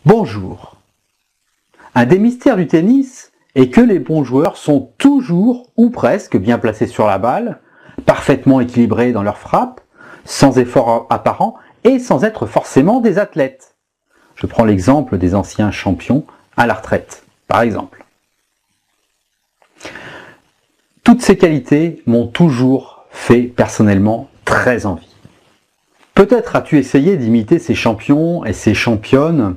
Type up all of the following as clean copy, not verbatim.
Bonjour. Un des mystères du tennis est que les bons joueurs sont toujours ou presque bien placés sur la balle, parfaitement équilibrés dans leur frappe, sans effort apparent et sans être forcément des athlètes. Je prends l'exemple des anciens champions à la retraite, par exemple. Toutes ces qualités m'ont toujours fait personnellement très envie. Peut-être as-tu essayé d'imiter ces champions et ces championnes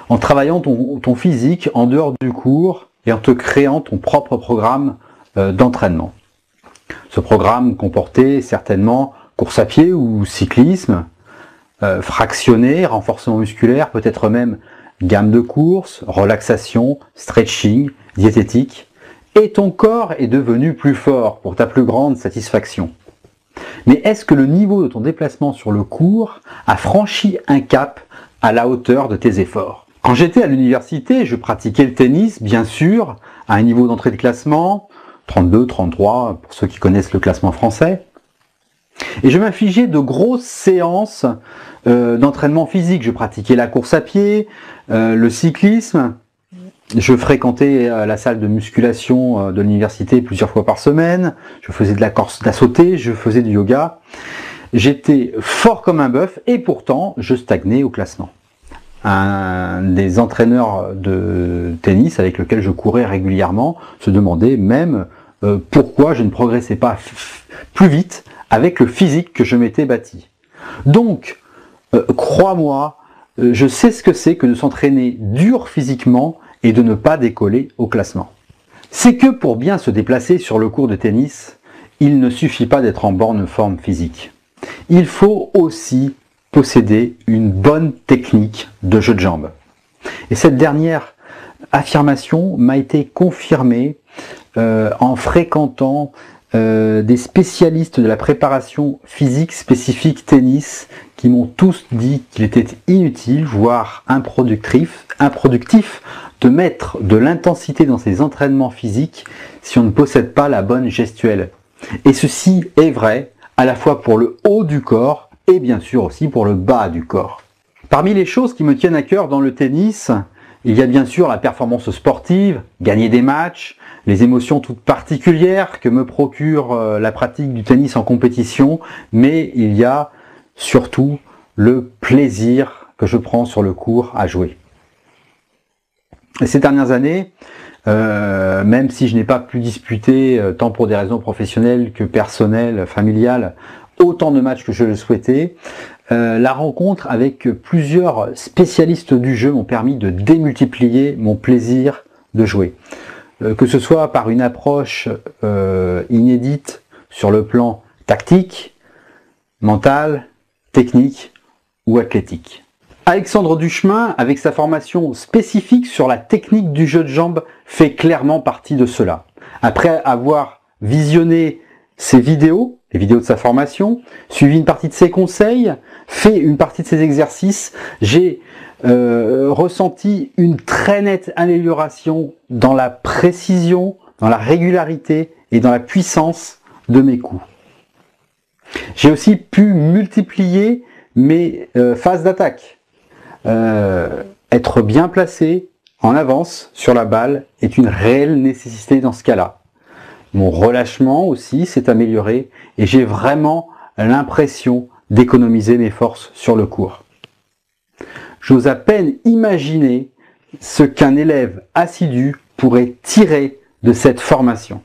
en travaillant ton physique en dehors du cours et en te créant ton propre programme d'entraînement. Ce programme comportait certainement course à pied ou cyclisme, fractionné, renforcement musculaire, peut-être même gamme de course, relaxation, stretching, diététique, et ton corps est devenu plus fort pour ta plus grande satisfaction. Mais est-ce que le niveau de ton déplacement sur le court a franchi un cap à la hauteur de tes efforts? Quand j'étais à l'université, je pratiquais le tennis, bien sûr, à un niveau d'entrée de classement, 32, 33, pour ceux qui connaissent le classement français. Et je m'infligeais de grosses séances d'entraînement physique. Je pratiquais la course à pied, le cyclisme. Je fréquentais la salle de musculation de l'université plusieurs fois par semaine. Je faisais de la corde à sauter, je faisais du yoga. J'étais fort comme un bœuf et pourtant je stagnais au classement. Un des entraîneurs de tennis avec lequel je courais régulièrement se demandait même pourquoi je ne progressais pas plus vite avec le physique que je m'étais bâti. Donc, crois-moi, je sais ce que c'est que de s'entraîner dur physiquement et de ne pas décoller au classement. C'est que pour bien se déplacer sur le court de tennis, il ne suffit pas d'être en bonne forme physique. Il faut aussi posséder une bonne technique de jeu de jambes. Et cette dernière affirmation m'a été confirmée en fréquentant des spécialistes de la préparation physique spécifique tennis qui m'ont tous dit qu'il était inutile, voire improductif de mettre de l'intensité dans ses entraînements physiques si on ne possède pas la bonne gestuelle. Et ceci est vrai à la fois pour le haut du corps et bien sûr aussi pour le bas du corps. Parmi les choses qui me tiennent à cœur dans le tennis, il y a bien sûr la performance sportive, gagner des matchs, les émotions toutes particulières que me procure la pratique du tennis en compétition, mais il y a surtout le plaisir que je prends sur le court à jouer. Et ces dernières années, même si je n'ai pas pu disputer, tant pour des raisons professionnelles que personnelles, familiales, autant de matchs que je le souhaitais, la rencontre avec plusieurs spécialistes du jeu m'ont permis de démultiplier mon plaisir de jouer. Que ce soit par une approche inédite sur le plan tactique, mental, technique ou athlétique. Alexandre Duchemin, avec sa formation spécifique sur la technique du jeu de jambes, fait clairement partie de cela. Après avoir visionné ses vidéos, les vidéos de sa formation, suivi une partie de ses conseils, fait une partie de ses exercices, j'ai ressenti une très nette amélioration dans la précision, dans la régularité et dans la puissance de mes coups. J'ai aussi pu multiplier mes phases d'attaque. Être bien placé en avance sur la balle est une réelle nécessité dans ce cas-là. Mon relâchement aussi s'est amélioré et j'ai vraiment l'impression d'économiser mes forces sur le court. J'ose à peine imaginer ce qu'un élève assidu pourrait tirer de cette formation.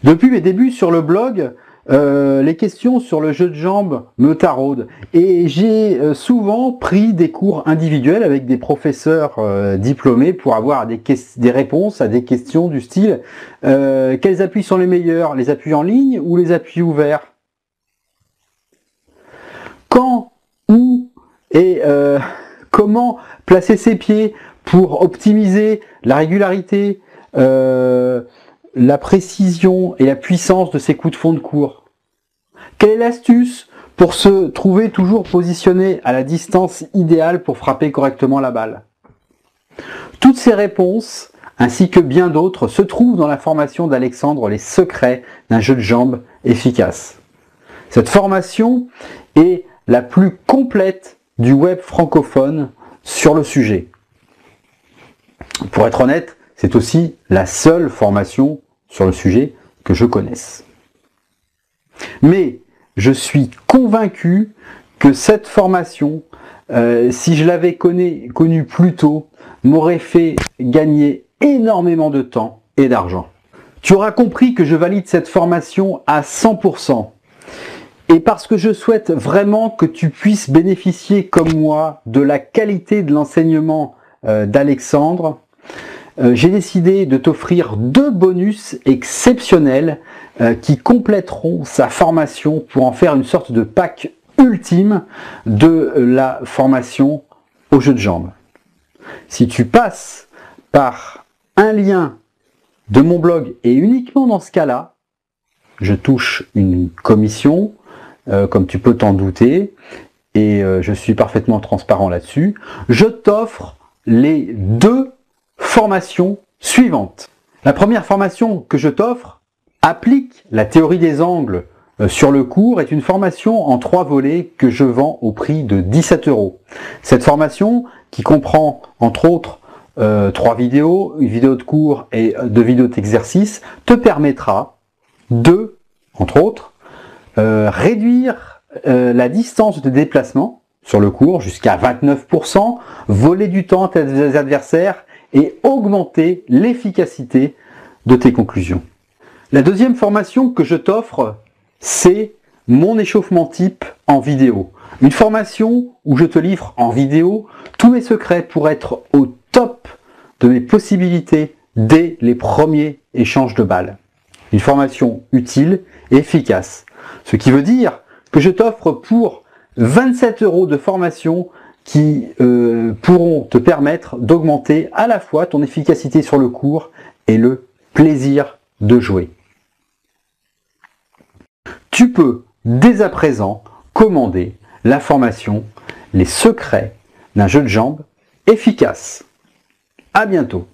Depuis mes débuts sur le blog, les questions sur le jeu de jambes me taraudent et j'ai souvent pris des cours individuels avec des professeurs diplômés pour avoir des réponses à des questions du style quels appuis sont les meilleurs, les appuis en ligne ou les appuis ouverts? Quand, où et comment placer ses pieds pour optimiser la régularité, la précision et la puissance de ses coups de fond de court? Quelle est l'astuce pour se trouver toujours positionné à la distance idéale pour frapper correctement la balle? Toutes ces réponses, ainsi que bien d'autres, se trouvent dans la formation d'Alexandre, les secrets d'un jeu de jambes efficace. Cette formation est la plus complète du web francophone sur le sujet. Pour être honnête, c'est aussi la seule formation sur le sujet que je connaisse. Mais je suis convaincu que cette formation, si je l'avais connue plus tôt, m'aurait fait gagner énormément de temps et d'argent. Tu auras compris que je valide cette formation à 100%. Et parce que je souhaite vraiment que tu puisses bénéficier comme moi de la qualité de l'enseignement d'Alexandre, j'ai décidé de t'offrir 2 bonus exceptionnels qui compléteront sa formation pour en faire une sorte de pack ultime de la formation au jeu de jambes. Si tu passes par un lien de mon blog, et uniquement dans ce cas-là, je touche une commission, comme tu peux t'en douter, et je suis parfaitement transparent là-dessus, je t'offre les 2 formations suivantes. La première formation que je t'offre applique la théorie des angles sur le cours, est une formation en 3 volets que je vends au prix de 17 €. Cette formation, qui comprend entre autres 3 vidéos, une vidéo de cours et 2 vidéos d'exercice, te permettra de, entre autres, réduire la distance de déplacement sur le cours jusqu'à 29%, voler du temps à tes adversaires et augmenter l'efficacité de tes conclusions. La deuxième formation que je t'offre, c'est mon échauffement type en vidéo. Une formation où je te livre en vidéo tous mes secrets pour être au top de mes possibilités dès les premiers échanges de balles. Une formation utile et efficace. Ce qui veut dire que je t'offre pour 27 € de formation qui pourront te permettre d'augmenter à la fois ton efficacité sur le cours et le plaisir de jouer. Tu peux dès à présent commander la formation « Les secrets d'un jeu de jambes efficace ». À bientôt.